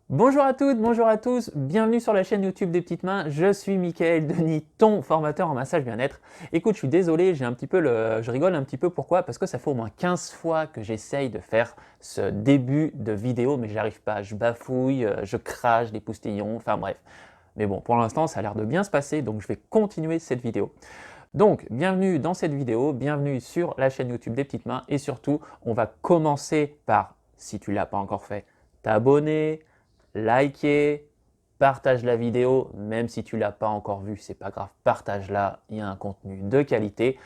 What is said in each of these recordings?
Bonjour à toutes, bonjour à tous, bienvenue sur la chaîne YouTube des petites mains. Je suis Mickaël Denis, ton formateur en massage bien-être. Écoute, je suis désolé, je rigole un petit peu. Pourquoi? Parce que ça fait au moins 15 fois que j'essaye de faire ce début de vidéo, mais j'arrive pas. Je bafouille, je crache des poustillons, enfin bref. Mais bon, pour l'instant, ça a l'air de bien se passer, donc je vais continuer cette vidéo. Donc, bienvenue dans cette vidéo, bienvenue sur la chaîne YouTube des petites mains et surtout, on va commencer par, si tu ne l'as pas encore fait, t'abonner, liker, partage la vidéo, même si tu ne l'as pas encore vue, c'est pas grave, partage-la, il y a un contenu de qualité.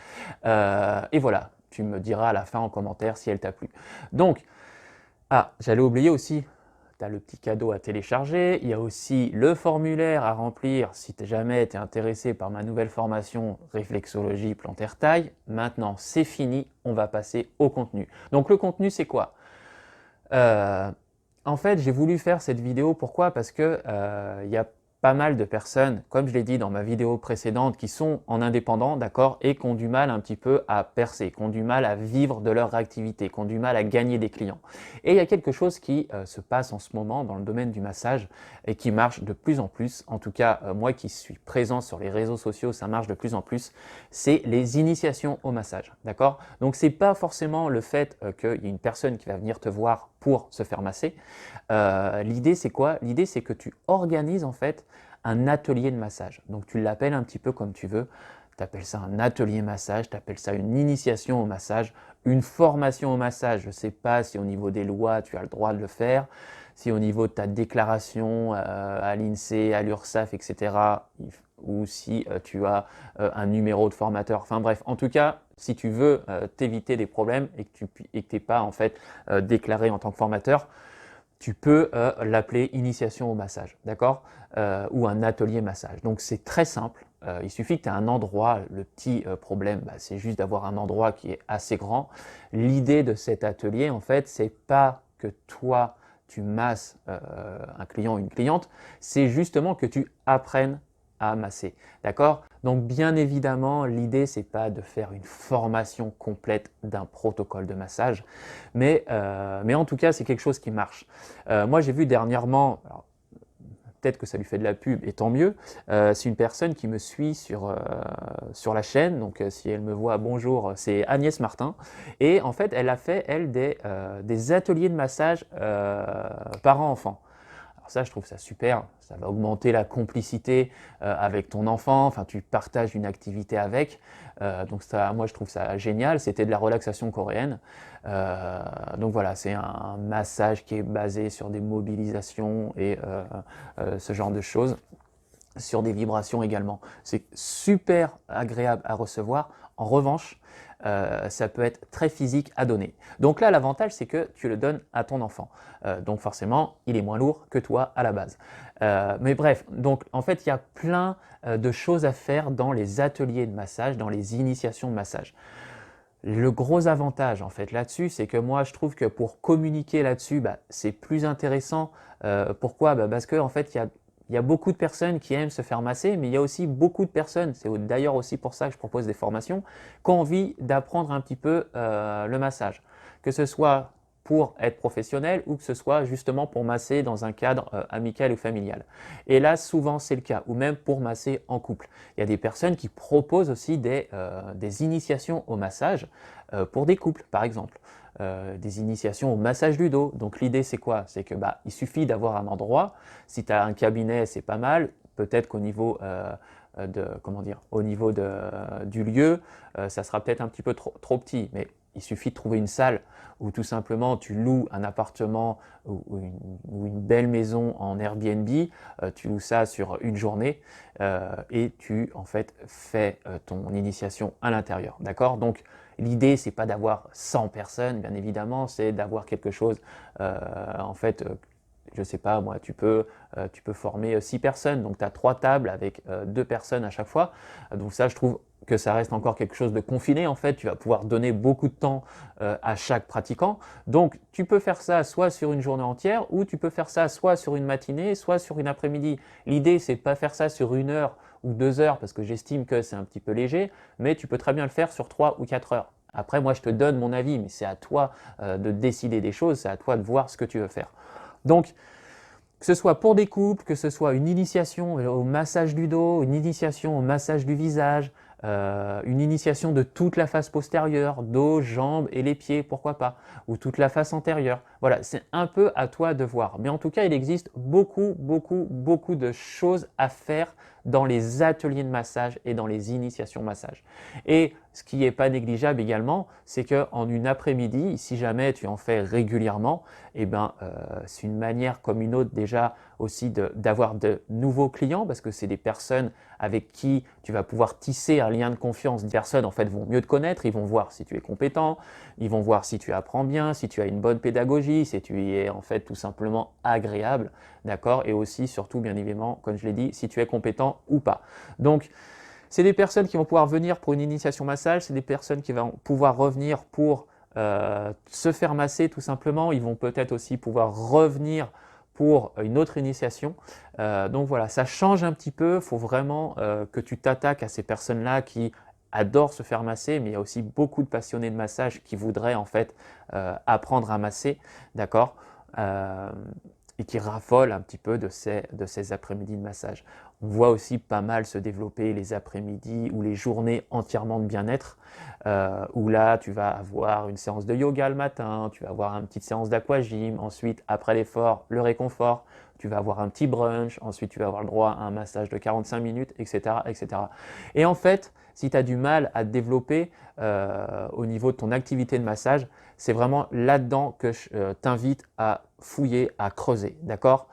Et voilà, tu me diras à la fin en commentaire si elle t'a plu. Donc, j'allais oublier aussi, tu as le petit cadeau à télécharger, il y a aussi le formulaire à remplir si jamais tu es intéressé par ma nouvelle formation Réflexologie plantaire taille. Maintenant, c'est fini, on va passer au contenu. Donc le contenu, c'est quoi? En fait, j'ai voulu faire cette vidéo, pourquoi? Parce que y a pas mal de personnes, comme je l'ai dit dans ma vidéo précédente, qui sont en indépendant, d'accord, et qui ont du mal un petit peu à percer, qui ont du mal à vivre de leur activité, qui ont du mal à gagner des clients. Et il y a quelque chose qui se passe en ce moment dans le domaine du massage et qui marche de plus en plus, en tout cas moi qui suis présent sur les réseaux sociaux, ça marche de plus en plus, c'est les initiations au massage, d'accord? Donc c'est pas forcément le fait qu'il y ait une personne qui va venir te voir pour se faire masser. L'idée c'est quoi? L'idée c'est que tu organises en fait un atelier de massage. Donc tu l'appelles un petit peu comme tu veux. Tu appelles ça un atelier massage, tu appelles ça une initiation au massage, une formation au massage. Je ne sais pas si au niveau des lois tu as le droit de le faire, si au niveau de ta déclaration à l'INSEE, à l'URSSAF, etc., ou si tu as un numéro de formateur. Enfin bref, en tout cas, si tu veux t'éviter des problèmes et que tu n'es pas en fait déclaré en tant que formateur, tu peux l'appeler initiation au massage, d'accord? Ou un atelier massage. Donc c'est très simple. Il suffit que tu aies un endroit. Le petit problème, c'est juste d'avoir un endroit qui est assez grand. L'idée de cet atelier, en fait, c'est pas que toi, tu masses un client ou une cliente, c'est justement que tu apprennes à masser. D'accord? Donc bien évidemment, l'idée, c'est pas de faire une formation complète d'un protocole de massage, mais en tout cas, c'est quelque chose qui marche. Moi, j'ai vu dernièrement, alors, peut-être que ça lui fait de la pub, et tant mieux, c'est une personne qui me suit sur la chaîne, donc si elle me voit, bonjour, c'est Agnès Martin, et en fait, elle a fait, elle, des ateliers de massage parents-enfants. Alors ça, je trouve ça super, ça va augmenter la complicité avec ton enfant, enfin tu partages une activité avec, donc ça, moi je trouve ça génial, c'était de la relaxation coréenne. Donc voilà, c'est un massage qui est basé sur des mobilisations et ce genre de choses, sur des vibrations également. C'est super agréable à recevoir. En revanche, ça peut être très physique à donner. Donc là, l'avantage, c'est que tu le donnes à ton enfant. Donc forcément, il est moins lourd que toi à la base. Mais bref, donc en fait, il y a plein de choses à faire dans les ateliers de massage, dans les initiations de massage. Le gros avantage en fait là-dessus, c'est que moi je trouve que pour communiquer là-dessus, c'est plus intéressant. Pourquoi? Parce que en fait, il y a beaucoup de personnes qui aiment se faire masser, mais il y a aussi beaucoup de personnes, c'est d'ailleurs aussi pour ça que je propose des formations, qui ont envie d'apprendre un petit peu le massage. Que ce soit pour être professionnel ou que ce soit justement pour masser dans un cadre amical ou familial. Et là, souvent c'est le cas, ou même pour masser en couple. Il y a des personnes qui proposent aussi des initiations au massage pour des couples, par exemple. Des initiations au massage du dos. Donc l'idée c'est quoi? C'est que il suffit d'avoir un endroit. Si tu as un cabinet, c'est pas mal. Peut-être qu'au niveau du lieu, ça sera peut-être un petit peu trop petit, mais il suffit de trouver une salle ou tout simplement tu loues un appartement ou une belle maison en Airbnb, tu loues ça sur une journée et tu en fait fais ton initiation à l'intérieur. D'accord? Donc l'idée c'est pas d'avoir 100 personnes, bien évidemment, c'est d'avoir quelque chose en fait je sais pas moi, tu peux former 6 personnes, donc tu as 3 tables avec 2 personnes à chaque fois. Donc ça, je trouve que ça reste encore quelque chose de confiné en fait, tu vas pouvoir donner beaucoup de temps à chaque pratiquant. Donc tu peux faire ça soit sur une journée entière ou tu peux faire ça soit sur une matinée, soit sur une après-midi. L'idée c'est de pas faire ça sur 1 heure ou 2 heures parce que j'estime que c'est un petit peu léger, mais tu peux très bien le faire sur 3 ou 4 heures. Après moi je te donne mon avis, mais c'est à toi de décider des choses, c'est à toi de voir ce que tu veux faire. Donc Que ce soit pour des couples, que ce soit une initiation au massage du dos, une initiation au massage du visage, une initiation de toute la face postérieure, dos, jambes et les pieds, pourquoi pas, ou toute la face antérieure. Voilà, c'est un peu à toi de voir. Mais en tout cas, il existe beaucoup, beaucoup, beaucoup de choses à faire dans les ateliers de massage et dans les initiations massage. Et ce qui n'est pas négligeable également, c'est qu'en une après-midi, si jamais tu en fais régulièrement, eh ben, c'est une manière comme une autre déjà aussi d'avoir de nouveaux clients parce que c'est des personnes avec qui tu vas pouvoir tisser un lien de confiance. Des personnes en fait vont mieux te connaître, ils vont voir si tu es compétent, ils vont voir si tu apprends bien, si tu as une bonne pédagogie, si tu es en fait tout simplement agréable, d'accord? Et aussi surtout bien évidemment, comme je l'ai dit, si tu es compétent ou pas. Donc c'est des personnes qui vont pouvoir venir pour une initiation massage, c'est des personnes qui vont pouvoir revenir pour se faire masser tout simplement. Ils vont peut-être aussi pouvoir revenir pour une autre initiation. Donc voilà, ça change un petit peu. Il faut vraiment que tu t'attaques à ces personnes-là qui adorent se faire masser, mais il y a aussi beaucoup de passionnés de massage qui voudraient en fait apprendre à masser, d'accord, et qui raffolent un petit peu de ces après-midi de massage. On voit aussi pas mal se développer les après-midi ou les journées entièrement de bien-être, où là tu vas avoir une séance de yoga le matin, tu vas avoir une petite séance d'aquagym, ensuite après l'effort, le réconfort, tu vas avoir un petit brunch, ensuite tu vas avoir le droit à un massage de 45 minutes, etc. etc. Et en fait, si tu as du mal à te développer au niveau de ton activité de massage, c'est vraiment là-dedans que je t'invite à fouiller, à creuser, d'accord?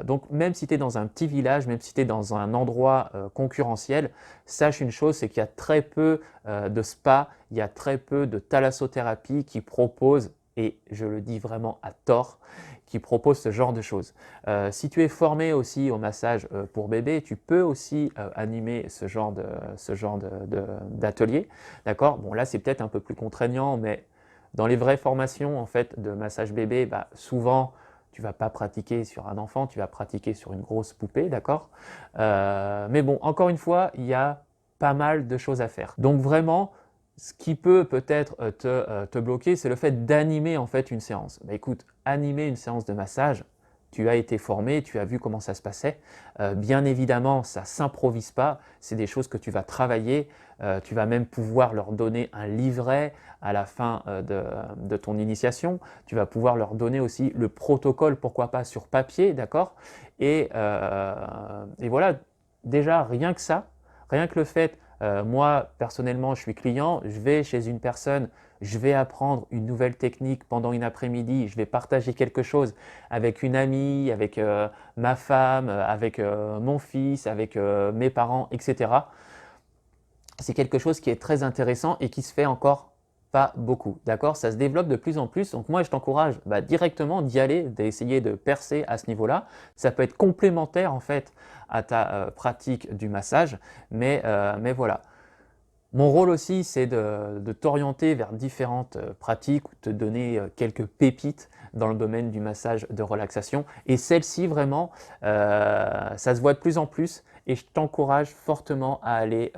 Donc même si tu es dans un petit village, même si tu es dans un endroit concurrentiel, sache une chose, c'est qu'il y a très peu de spas, il y a très peu de thalassothérapie qui proposent, et je le dis vraiment à tort, qui proposent ce genre de choses. Si tu es formé aussi au massage pour bébé, tu peux aussi animer ce genre d'atelier, d'accord? Bon là c'est peut-être un peu plus contraignant, mais dans les vraies formations en fait de massage bébé, bah, souvent tu ne vas pas pratiquer sur un enfant, tu vas pratiquer sur une grosse poupée, d'accord? Mais bon, encore une fois, il y a pas mal de choses à faire. Donc vraiment, ce qui peut peut-être te bloquer, c'est le fait d'animer en fait une séance. Bah, écoute, animer une séance de massage, tu as été formé, tu as vu comment ça se passait. Bien évidemment, ça ne s'improvise pas, c'est des choses que tu vas travailler. Tu vas même pouvoir leur donner un livret à la fin de ton initiation. Tu vas pouvoir leur donner aussi le protocole, pourquoi pas sur papier, d'accord? Et voilà, déjà rien que ça, rien que le fait, moi personnellement je suis client, je vais chez une personne, je vais apprendre une nouvelle technique pendant une après-midi, je vais partager quelque chose avec une amie, avec ma femme, avec mon fils, avec mes parents, etc. C'est quelque chose qui est très intéressant et qui se fait encore pas beaucoup, d'accord? Ça se développe de plus en plus, donc moi je t'encourage directement d'y aller, d'essayer de percer à ce niveau-là. Ça peut être complémentaire en fait à ta pratique du massage, mais voilà. Mon rôle aussi, c'est de t'orienter vers différentes pratiques ou te donner quelques pépites dans le domaine du massage de relaxation. Et celle-ci, vraiment, ça se voit de plus en plus et je t'encourage fortement à aller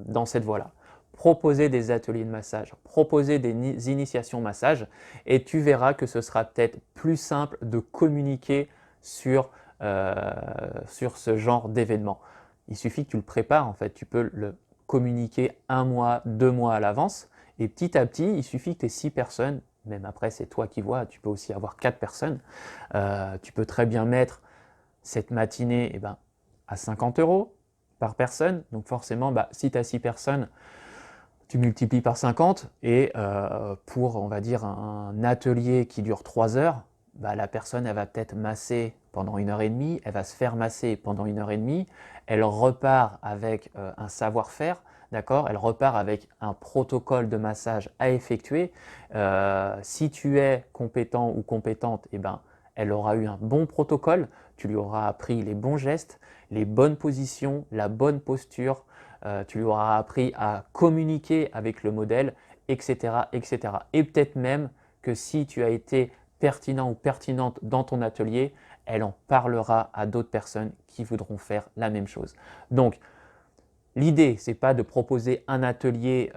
dans cette voie-là. Proposer des ateliers de massage, proposer des initiations massage et tu verras que ce sera peut-être plus simple de communiquer sur ce genre d'événement. Il suffit que tu le prépares, en fait, tu peux le communiquer 1 mois, 2 mois à l'avance. Et petit à petit, il suffit que tu aies 6 personnes, même après c'est toi qui vois, tu peux aussi avoir 4 personnes. Tu peux très bien mettre cette matinée à 50 € par personne. Donc forcément, si tu as 6 personnes, tu multiplies par 50 et pour, on va dire, un atelier qui dure 3 heures, la personne, elle va peut-être masser pendant 1 h 30, elle va se faire masser pendant 1 h 30, elle repart avec un savoir-faire, d'accord? Elle repart avec un protocole de massage à effectuer. Si tu es compétent ou compétente, elle aura eu un bon protocole, tu lui auras appris les bons gestes, les bonnes positions, la bonne posture, tu lui auras appris à communiquer avec le modèle, etc. etc. Et peut-être même que si tu as été pertinent ou pertinente dans ton atelier, elle en parlera à d'autres personnes qui voudront faire la même chose. Donc, L'idée, c'est pas de proposer un atelier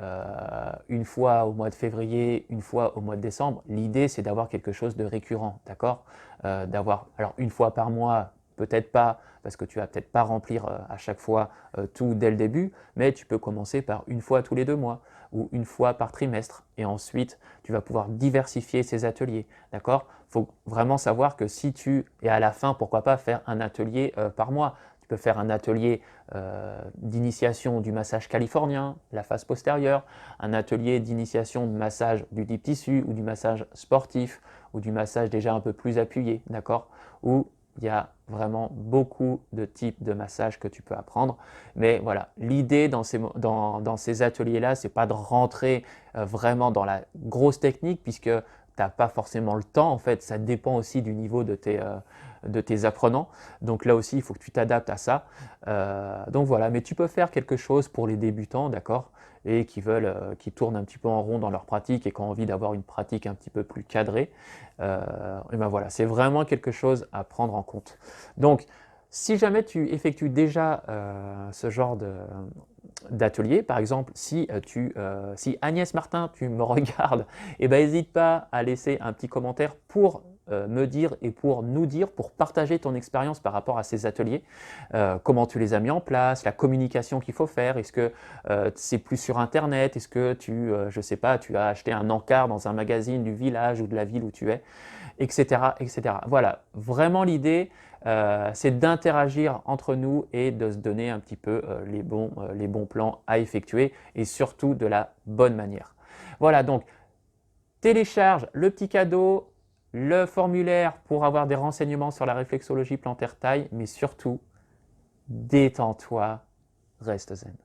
une fois au mois de février, une fois au mois de décembre. L'idée, c'est d'avoir quelque chose de récurrent, d'accord? Alors une fois par mois, peut-être pas, parce que tu vas peut-être pas remplir à chaque fois tout dès le début, mais tu peux commencer par une fois tous les 2 mois ou une fois par trimestre. Et ensuite, tu vas pouvoir diversifier ces ateliers, d'accord? Il faut vraiment savoir que si tu, et à la fin, pourquoi pas faire un atelier par mois. Tu peux faire un atelier d'initiation du massage californien, la face postérieure, un atelier d'initiation de massage du deep tissu ou du massage sportif ou du massage déjà un peu plus appuyé, d'accord? Où il y a vraiment beaucoup de types de massages que tu peux apprendre. Mais voilà, l'idée dans ces ateliers-là, c'est pas de rentrer vraiment dans la grosse technique puisque tu n'as pas forcément le temps. En fait, ça dépend aussi du niveau de tes apprenants. Donc là aussi, il faut que tu t'adaptes à ça. Donc voilà, mais tu peux faire quelque chose pour les débutants, d'accord? Et qui tournent un petit peu en rond dans leur pratique et qui ont envie d'avoir une pratique un petit peu plus cadrée. Et ben voilà, c'est vraiment quelque chose à prendre en compte. Donc, si jamais tu effectues déjà ce genre d'atelier, par exemple, si Agnès Martin, tu me regardes, et ben n'hésite pas à laisser un petit commentaire pour me dire et pour nous dire, pour partager ton expérience par rapport à ces ateliers, comment tu les as mis en place, la communication qu'il faut faire, est-ce que c'est plus sur internet, est-ce que je sais pas, tu as acheté un encart dans un magazine du village ou de la ville où tu es, etc., etc. Voilà, vraiment l'idée, c'est d'interagir entre nous et de se donner un petit peu les bons plans à effectuer et surtout de la bonne manière. Voilà, donc télécharge le petit cadeau, le formulaire pour avoir des renseignements sur la réflexologie plantaire taille, mais surtout, détends-toi, reste zen.